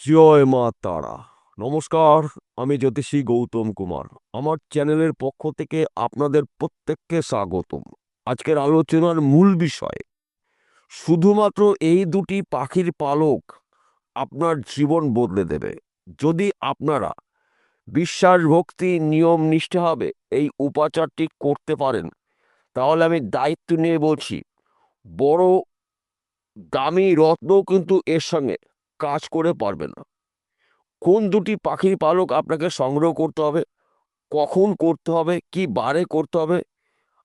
জয় মা তারা। নমস্কার, আমি জ্যোতিষী গৌতম কুমার। আমার চ্যানেলের পক্ষ থেকে আপনাদের প্রত্যেককে স্বাগতম। আজকের আলোচনার মূল বিষয়, শুধুমাত্র এই দুটি পাখির পালক আপনার জীবন বদলে দেবে। যদি আপনারা বিশ্বাস, ভক্তি, নিয়ম নিষ্ঠাভাবে এই উপাচারটি করতে পারেন, তাহলে আমি দায়িত্ব নিয়ে বলছি, বড় দামি রত্নও কিন্তু এর সঙ্গে কাজ করে পারবে না। কোন দুটি পাখির পালক আপনাকে সংগ্রহ করতে হবে, কখন করতে হবে, কি বারে করতে হবে,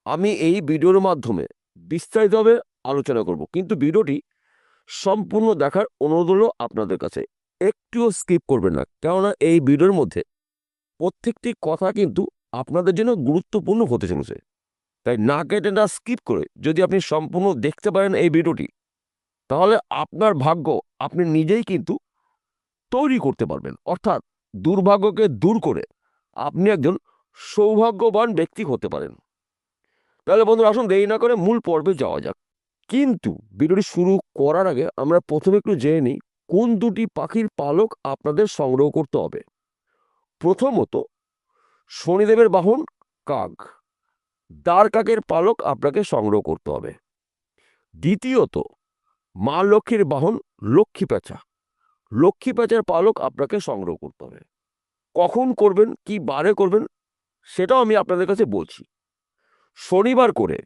আমি এই ভিডিওর মাধ্যমে বিস্তারিতভাবে আলোচনা করব। কিন্তু ভিডিওটি সম্পূর্ণ দেখার অনুরোধ হলো আপনাদের কাছে। একটুও স্কিপ করবেন না, কেননা এই ভিডিওর মধ্যে প্রত্যেকটি কথা কিন্তু আপনাদের জন্য গুরুত্বপূর্ণ হতে চলেছে। তাই না কেটে, না স্কিপ করে যদি আপনি সম্পূর্ণ দেখতে পারেন এই ভিডিওটি, তাহলে আপনার ভাগ্য আপনি নিজেই কিন্তু তৈরি করতে পারবেন। অর্থাৎ দুর্ভাগ্যকে দূর করে আপনি একজন সৌভাগ্যবান ব্যক্তি হতে পারেন। তাহলে বন্ধুরা, আসুন দেরি না করে মূল পর্বে যাওয়া যাক। কিন্তু ভিডিওটি শুরু করার আগে আমরা প্রথমে একটু জেনে নিই কোন দুটি পাখির পালক আপনাদের সংগ্রহ করতে হবে। প্রথমত, শনিদেবের বাহন কাক, দ্বার কাকের পালক আপনাকে সংগ্রহ করতে হবে। দ্বিতীয়ত, মা লক্ষ্মীর বাহন লক্ষ্মী পেঁচা, লক্ষ্মী পেঁচার পালক আপনাকে সংগ্রহ করতে হবে। কখন করবেন, কি বারে করবেন, সেটাও আমি আপনাদের কাছে বলছি। শনিবার করে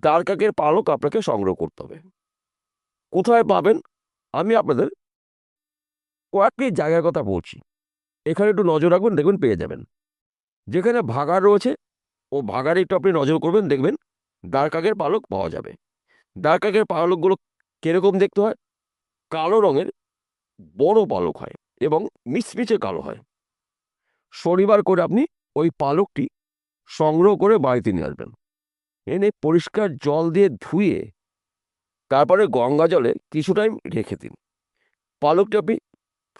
দ্বার কাকের পালক আপনাকে সংগ্রহ করতে হবে। কোথায় পাবেন, আমি আপনাদের কয়েকটি জায়গার কথা বলছি। এখানে একটু নজর রাখবেন, দেখবেন পেয়ে যাবেন। যেখানে ভাগাড় রয়েছে ও ভাগাড়ে একটু আপনি নজর করবেন, দেখবেন দ্বার কাকের পালক পাওয়া যাবে। দ্বার কাকের পালকগুলো কিরকম দেখতে হয়? কালো রঙের বড় পালক হয় এবং মিচমিচে কালো হয়। শনিবার করে আপনি ওই পালকটি সংগ্রহ করে বাড়িতে নিয়ে আসবেন। এনে পরিষ্কার জল দিয়ে ধুয়ে তারপরে গঙ্গা জলে কিছু টাইম রেখে দিন। পালকটা আপনি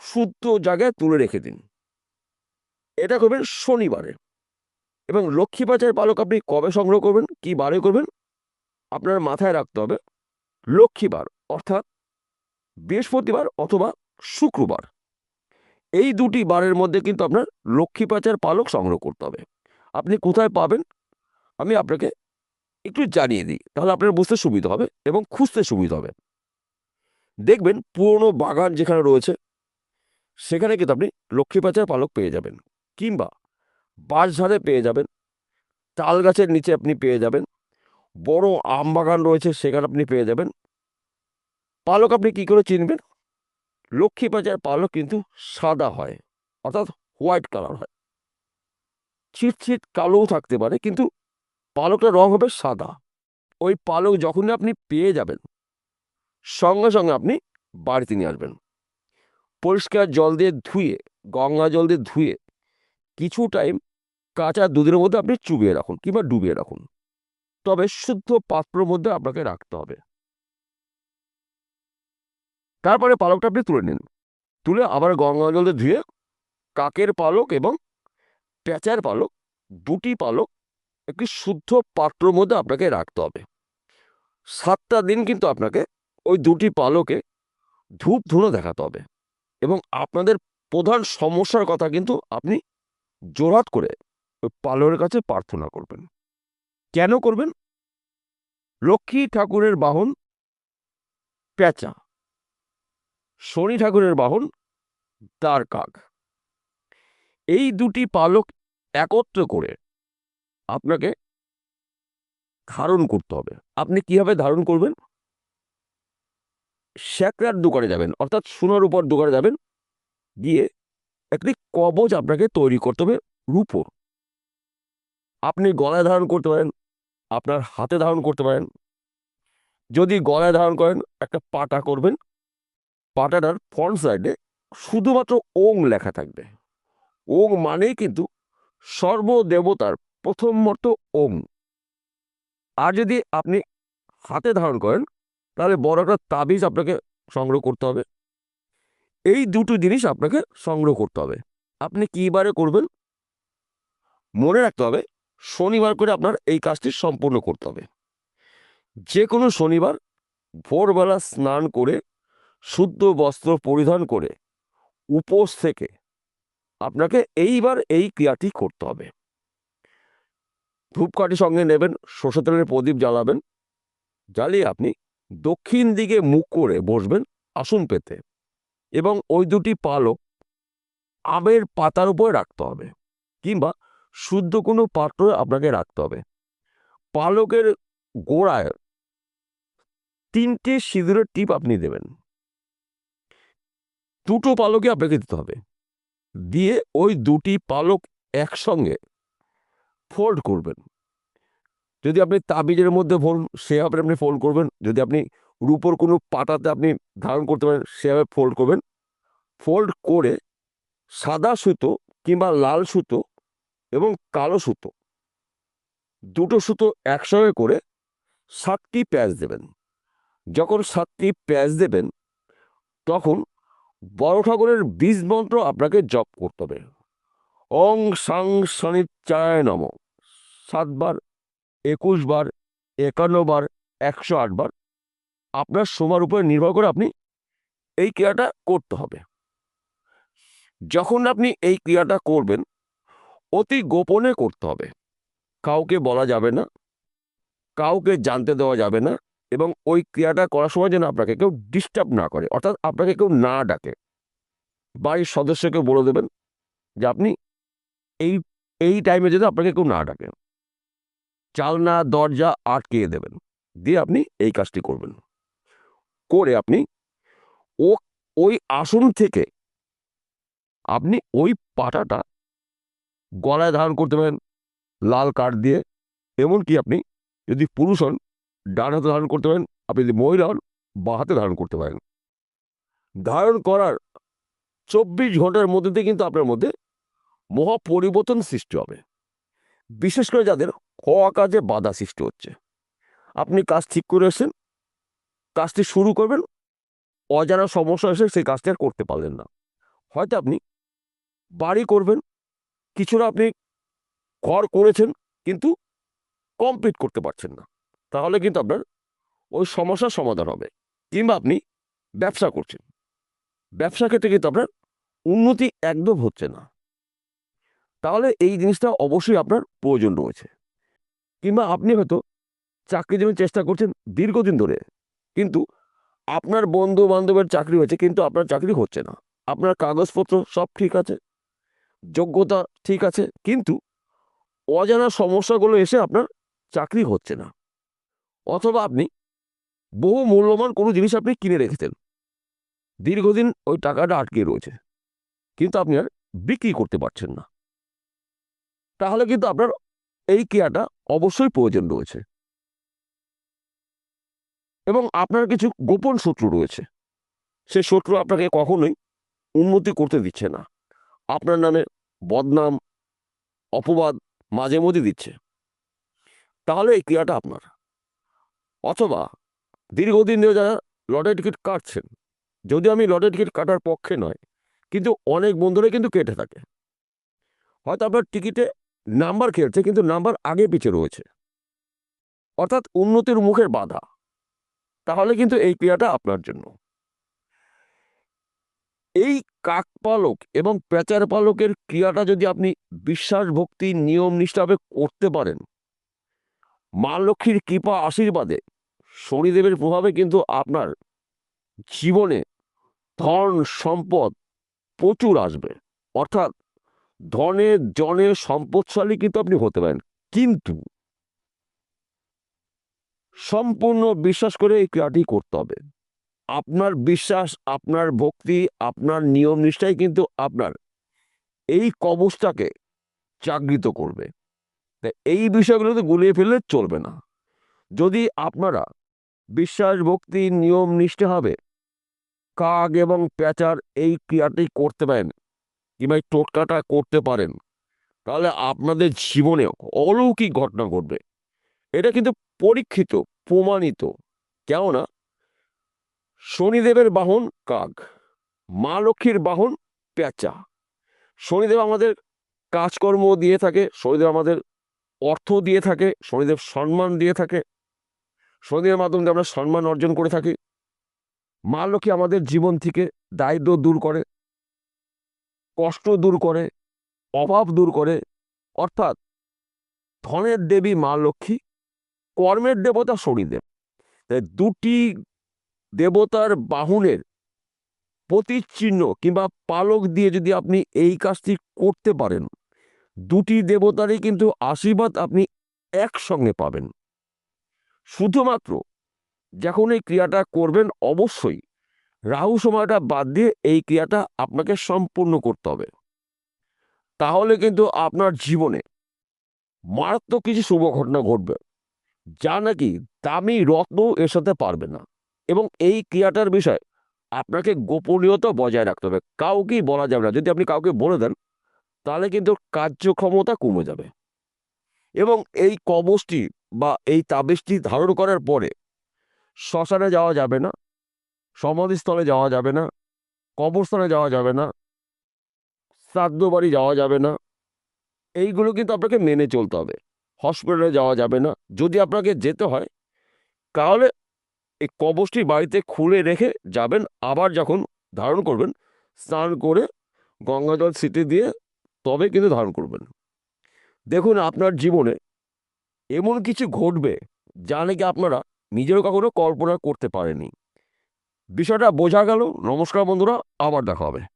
শুদ্ধ জায়গায় তুলে রেখে দিন। এটা করবেন শনিবারে। এবং লক্ষ্মী পেঁচার পালক আপনি কবে সংগ্রহ করবেন, কি বারে করবেন, আপনার মাথায় রাখতে হবে লক্ষ্মীবার, অর্থাৎ বৃহস্পতিবার অথবা শুক্রবার। এই দুটি বারের মধ্যে কিন্তু আপনার লক্ষ্মী পেঁচার পালক সংগ্রহ করতে হবে। আপনি কোথায় পাবেন আমি আপনাকে একটু জানিয়ে দিই, তাহলে আপনার বুঝতে সুবিধা হবে এবং খুঁজতে সুবিধা হবে। দেখবেন পুরনো বাগান যেখানে রয়েছে সেখানে কিন্তু আপনি লক্ষ্মী পেঁচার পালক পেয়ে যাবেন, কিংবা বাঁশঝাড়ে পেয়ে যাবেন, তাল গাছের নিচে আপনি পেয়ে যাবেন, বড় আম বাগান রয়েছে সেখানে আপনি পেয়ে যাবেন। পালক আপনি কি করে চিনবেন? লক্ষ্মী পেঁচার পালক কিন্তু সাদা হয়, অর্থাৎ হোয়াইট কালার হয়। ছিটছিট কালোও থাকতে পারে, কিন্তু পালকটার রং হবে সাদা। ওই পালক যখনই আপনি পেয়ে যাবেন, সঙ্গে সঙ্গে আপনি বাড়িতে নিয়ে আসবেন। পরিষ্কার জল দিয়ে ধুয়ে, গঙ্গা জল দিয়ে ধুয়ে কিছু টাইম কাঁচা দুধের মধ্যে আপনি চুবিয়ে রাখুন কিংবা ডুবিয়ে রাখুন। তবে শুদ্ধ পাত্রের মধ্যে আপনাকে রাখতে হবে। তারপরে পালকটা আপনি তুলে নিন। তুলে আবার গঙ্গা জল দিয়ে ধুয়ে কাকের পালক এবং পেঁচার পালক, দুটি পালক একটি শুদ্ধ পাত্রের মধ্যে আপনাকে রাখতে হবে। 7টা দিন কিন্তু আপনাকে ওই দুটি পালকে ধূপ ধুনো দেখাতে হবে। এবং আপনাদের প্রধান সমস্যার কথা কিন্তু আপনি জোরহাত করে ওই পালকের কাছে প্রার্থনা করবেন। কেন করবেন? লক্ষ্মী ঠাকুরের বাহন পেঁচা, শনি ঠাকুরের বাহন দ্বার কাক। এই দুটি পালক একত্র করে আপনাকে ধারণ করতে হবে। আপনি কিভাবে ধারণ করবেন? স্যাকরার দোকানে যাবেন, অর্থাৎ সোনার উপর দোকানে যাবেন, গিয়ে একটি কবচ আপনাকে তৈরি করতে হবে রূপোর। আপনি গলায় ধারণ করতে পারেন, আপনার হাতে ধারণ করতে পারেন। যদি গলায় ধারণ করেন, একটা পাটা করবেন, পাটাটার ফ্রন্ট সাইডে শুধুমাত্র ওং লেখা থাকবে। ওং মানেই কিন্তু সর্বদেবতার প্রথম মর্ত ওং। আর যদি আপনি হাতে ধারণ করেন, তাহলে বড় একটা তাবিজ আপনাকে সংগ্রহ করতে হবে। এই দুটো জিনিস আপনাকে সংগ্রহ করতে হবে। আপনি কী বারে করবেন মনে রাখতে হবে, শনিবার করে আপনার এই কাজটি সম্পূর্ণ করতে হবে। যে কোনো শনিবার ভোরবেলা স্নান করে শুদ্ধ বস্ত্র পরিধান করে উপোস থেকে আপনাকে এইবার এই ক্রিয়াটি করতে হবে। ধূপকাঠি সঙ্গে নেবেন, সরষের তেলের প্রদীপ জ্বালাবেন, জ্বালিয়ে আপনি দক্ষিণ দিকে মুখ করে বসবেন আসন পেতে, এবং ওই দুটি পালক আমের পাতার উপরে রাখতে হবে, কিংবা শুদ্ধ কোনো পাত্রে আপনাকে রাখতে হবে। পালকের গোড়ায় 3টে সিঁদুরের টিপ আপনি দেবেন। 2টো পালকে আপনাকে দিতে হবে। দিয়ে ওই দুটি পালক একসঙ্গে ফোল্ড করবেন। যদি আপনি তাবিজের মধ্যে সেভাবে আপনি ফোল্ড করবেন। যদি আপনি রূপোর কোনো পাতাতে আপনি ধারণ করতে পারেন, সেভাবে ফোল্ড করবেন। ফোল্ড করে সাদা সুতো কিংবা লাল সুতো এবং কালো সুতো, 2টো সুতো একসঙ্গে করে 7টি প্যাঁচ দেবেন। যখন 7টি প্যাঁচ দেবেন, তখন বড় ঠাকুরের বীজ মন্ত্র আপনাকে জপ করতে হবে। ওং সাং শনিচ্চায় নম, 7 বার, 21 বার, 51 বার, 108 বার। আপনার সময়ের উপরে নির্ভর করে আপনি এই ক্রিয়াটা করতে হবে। যখন আপনি এই ক্রিয়াটা করবেন, অতি গোপনে করতে হবে, কাউকে বলা যাবে না, কাউকে জানতে দেওয়া যাবে না, এবং ওই ক্রিয়াটা করার সময় যেন আপনাকে কেউ ডিস্টার্ব না করে, অর্থাৎ আপনাকে কেউ না ডাকে। বাড়ির সদস্যকে বলে দেবেন যে আপনি এই এই টাইমে যদি আপনাকে কেউ না ডাকে, জানলা দরজা আটকে দেবেন। দিয়ে আপনি এই কাজটি করবেন। করে আপনি ওই আসন থেকে আপনি ওই পাটাটা গলায় ধারণ করতে পারেন লাল কাঠ দিয়ে। এমনকি আপনি যদি পুরুষ হন, ডান হাতে ধারণ করতে পারেন, আপনি যদি মহিলা হন, বাঁ হাতে ধারণ করতে পারেন। ধারণ করার 24 ঘন্টার মধ্যে দিয়ে কিন্তু আপনার মধ্যে মহা পরিবর্তন সৃষ্টি হবে। বিশেষ করে যাদের হওয়া কাজে বাধা সৃষ্টি হচ্ছে, আপনি কাজ ঠিক করে এসেছেন, কাজটি শুরু করবেন, অজানা সমস্যা এসে সেই কাজটি আর করতে পারলেন না। হয়তো আপনি বাড়ি করবেন, কিছুটা আপনি ঘর করেছেন কিন্তু কমপ্লিট করতে পারছেন না, তাহলে কিন্তু আপনার ওই সমস্যার সমাধান হবে। কিংবা আপনি ব্যবসা করছেন, ব্যবসা ক্ষেত্রে কিন্তু আপনার উন্নতি একদম হচ্ছে না, তাহলে এই জিনিসটা অবশ্যই আপনার প্রয়োজন রয়েছে। কিংবা আপনি হয়তো চাকরির জন্য চেষ্টা করছেন দীর্ঘদিন ধরে, কিন্তু আপনার বন্ধু বান্ধবের চাকরি হয়েছে কিন্তু আপনার চাকরি হচ্ছে না। আপনার কাগজপত্র সব ঠিক আছে, যোগ্যতা ঠিক আছে, কিন্তু অজানা সমস্যাগুলো এসে আপনার চাকরি হচ্ছে না। অথবা আপনি বহু মূল্যবান কোনো জিনিস আপনি কিনে রেখেছেন, দীর্ঘদিন ওই টাকাটা আটকে রয়েছে, কিন্তু আপনি আর বিক্রি করতে পারছেন না, তাহলে কিন্তু আপনার এই ক্রিয়াটা অবশ্যই প্রয়োজন রয়েছে। এবং আপনার কিছু গোপন শত্রু রয়েছে, সে শত্রু আপনাকে কখনোই উন্নতি করতে দিচ্ছে না, আপনার নামে বদনাম অপবাদ মাঝে মধ্যে দিচ্ছে, তাহলে এই ক্রিয়াটা আপনার। অথবা দীর্ঘদিন ধরে যারা লটারি টিকিট কাটছেন, যদি আমি লটারি টিকিট কাটার পক্ষে নয়, কিন্তু অনেক বন্ধুরাই কিন্তু কেটে থাকে। হয়তো আপনার টিকিটে নাম্বার খেলছে কিন্তু নাম্বার আগে পিছে রয়েছে, অর্থাৎ উন্নতির মুখের বাধা, তাহলে কিন্তু এই ক্রিয়াটা আপনার জন্য। এই কাক পালক এবং পেঁচার পালকের ক্রিয়াটা যদি আপনি বিশ্বাস ভক্তি নিয়ম নিষ্ঠাভাবে করতে পারেন, মা লক্ষ্মীর কৃপা আশীর্বাদে শনিদেবের প্রভাবে কিন্তু আপনার জীবনে ধন সম্পদ প্রচুর আসবে, অর্থাৎ ধনে জনে সম্পদশালী কিন্তু আপনি হতে পারেন। কিন্তু সম্পূর্ণ বিশ্বাস করে এই ক্রিয়াটি করতে হবে। আপনার বিশ্বাস, আপনার ভক্তি, আপনার নিয়ম নিষ্ঠাই কিন্তু আপনার এই কবচটাকে জাগৃত করবে। তাই এই বিষয়গুলোতে গুলিয়ে ফেললে চলবে না। যদি আপনারা বিশ্বাস ভক্তি নিয়ম নিষ্ঠাভাবে কাক এবং পেঁচার এই ক্রিয়াটি করতে পারেন, কিংবা এই টোটকাটা করতে পারেন, তাহলে আপনাদের জীবনে অলৌকিক ঘটনা ঘটবে। এটা কিন্তু পরীক্ষিত, প্রমাণিত। কেননা শনিদেবের বাহন কাক, মা লক্ষ্মীর বাহন পেঁচা। শনিদেব আমাদের কাজকর্ম দিয়ে থাকে, শনিদেব আমাদের অর্থ দিয়ে থাকে, শনিদেব সম্মান দিয়ে থাকে, শনিদেবের মাধ্যমে আমরা সম্মান অর্জন করে থাকি। মা লক্ষ্মী আমাদের জীবন থেকে দারিদ্র দূর করে। কষ্ট দূর করে, অভাব দূর করে। অর্থাৎ ধনের দেবী মা লক্ষ্মী, কর্মের দেবতা শনিদেব, তাই দুটি দেবতার বাহনের প্রতিচিহ্ন কিংবা পালক দিয়ে যদি আপনি এই কাজটি করতে পারেন, দুটি দেবতারই কিন্তু আশীর্বাদ আপনি একসঙ্গে পাবেন। শুধুমাত্র যখন এই ক্রিয়াটা করবেন, অবশ্যই রাহু সময়টা বাদ দিয়ে এই ক্রিয়াটা আপনাকে সম্পূর্ণ করতে হবে। তাহলে কিন্তু আপনার জীবনে মারাত্মক কিছু শুভ ঘটনা ঘটবে, যা নাকি দামি রত্ন এর সাথে পারবে না। এবং এই ক্রিয়াটার বিষয়ে আপনাকে গোপনীয়তা বজায় রাখতে হবে, কাউকেই বলা যাবে না। যদি আপনি কাউকে বলে দেন, তাহলে কিন্তু কার্যক্ষমতা কমে যাবে। এবং এই কবচটি বা এই তাবিজটি ধারণ করার পরে শ্মশানে যাওয়া যাবে না, সমাধিস্থলে যাওয়া যাবে না, কবরস্থানে যাওয়া যাবে না, শ্রাদ্ধ বাড়ি যাওয়া যাবে না। এইগুলো কিন্তু আপনাকে মেনে চলতে হবে। হসপিটালে যাওয়া যাবে না। যদি আপনাকে যেতে হয়, তাহলে এই কবচটি বাড়িতে খুলে রেখে যাবেন। আবার যখন ধারণ করবেন, স্নান করে গঙ্গাজল ছিটিয়ে দিয়ে তবে কিন্তু ধারণ করবেন। দেখুন, আপনার জীবনে এমন কিছু ঘটবে যা নাকি আপনারা নিজেও কখনো কল্পনা করতে পারেননি। বিষয়টা বোঝা গেল? নমস্কার বন্ধুরা, আবার দেখা হবে।